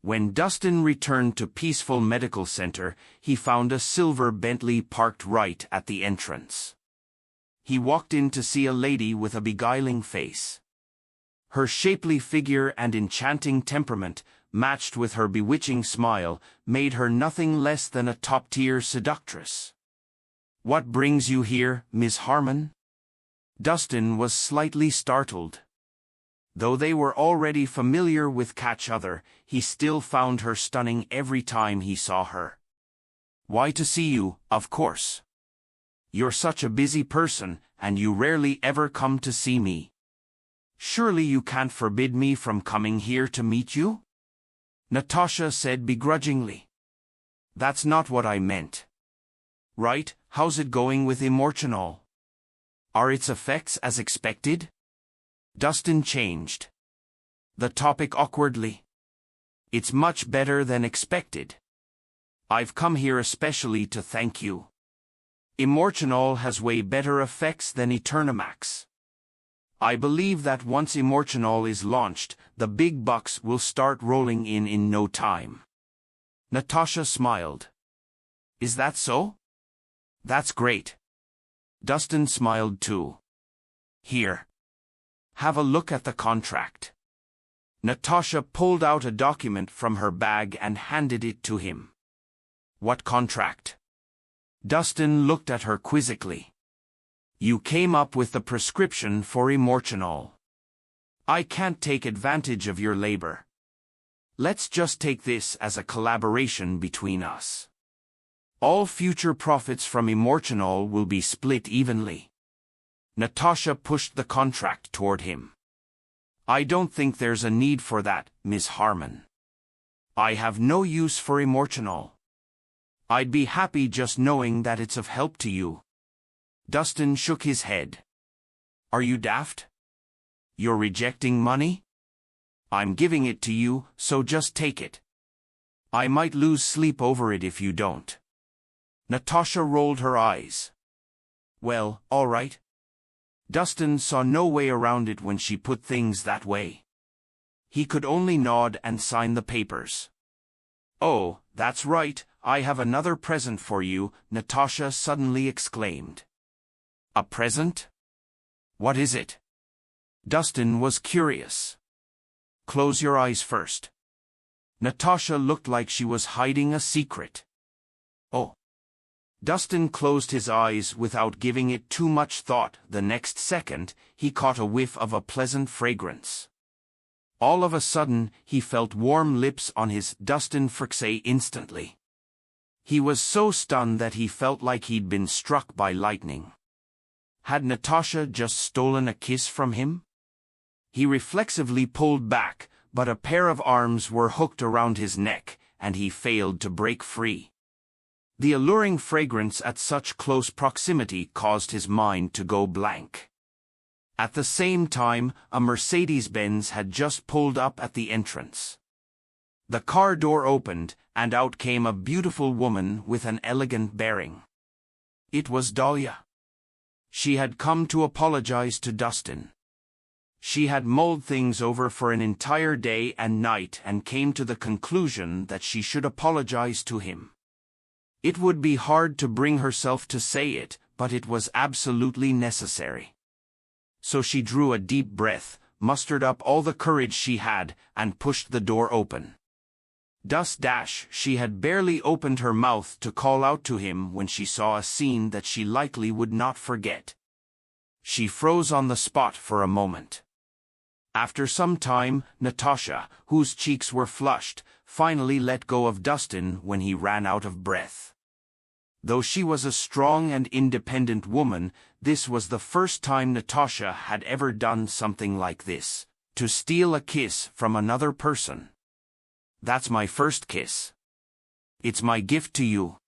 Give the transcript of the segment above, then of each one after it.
When Dustin returned to Peaceful Medical Center, he found a silver Bentley parked right at the entrance. He walked in to see a lady with a beguiling face. Her shapely figure and enchanting temperament, matched with her bewitching smile, made her nothing less than a top-tier seductress. "What brings you here, Miss Harmon?" Dustin was slightly startled. Though they were already familiar with each other, he still found her stunning every time he saw her. "Why, to see you, of course. You're such a busy person, and you rarely ever come to see me. Surely you can't forbid me from coming here to meet you?" Natasha said begrudgingly. "That's not what I meant. Right, how's it going with Immortanol? Are its effects as expected?" Dustin changed the topic awkwardly. "It's much better than expected. I've come here especially to thank you. Immortanol has way better effects than Eternamax. I believe that once Immortanol is launched, the big bucks will start rolling in no time." Natasha smiled. "Is that so? That's great." Dustin smiled too. "Here. Have a look at the contract." Natasha pulled out a document from her bag and handed it to him. "What contract?" Dustin looked at her quizzically. "You came up with the prescription for Immortanol. I can't take advantage of your labor. Let's just take this as a collaboration between us. All future profits from Immortanol will be split evenly." Natasha pushed the contract toward him. "I don't think there's a need for that, Miss Harmon. I have no use for Immortanol. I'd be happy just knowing that it's of help to you." Dustin shook his head. "Are you daft? You're rejecting money? I'm giving it to you, so just take it. I might lose sleep over it if you don't." Natasha rolled her eyes. "Well, all right." Dustin saw no way around it when she put things that way. He could only nod and sign the papers. "Oh, that's right, I have another present for you," Natasha suddenly exclaimed. "A present? What is it?" Dustin was curious. "Close your eyes first." Natasha looked like she was hiding a secret. "Oh." Dustin closed his eyes without giving it too much thought. The next second, he caught a whiff of a pleasant fragrance. All of a sudden, he felt warm lips on his. Dustin frixé instantly. He was so stunned that he felt like he'd been struck by lightning. Had Natasha just stolen a kiss from him? He reflexively pulled back, but a pair of arms were hooked around his neck, and he failed to break free. The alluring fragrance at such close proximity caused his mind to go blank. At the same time, a Mercedes-Benz had just pulled up at the entrance. The car door opened, and out came a beautiful woman with an elegant bearing. It was Dahlia. She had come to apologize to Dustin. She had mulled things over for an entire day and night and came to the conclusion that she should apologize to him. It would be hard to bring herself to say it, but it was absolutely necessary. So she drew a deep breath, mustered up all the courage she had, and pushed the door open. She had barely opened her mouth to call out to him when she saw a scene that she likely would not forget. She froze on the spot for a moment. After some time, Natasha, whose cheeks were flushed, finally let go of Dustin when he ran out of breath. Though she was a strong and independent woman, this was the first time Natasha had ever done something like this, to steal a kiss from another person. "That's my first kiss. It's my gift to you."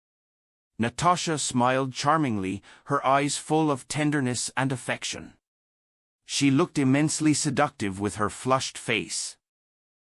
Natasha smiled charmingly, her eyes full of tenderness and affection. She looked immensely seductive with her flushed face.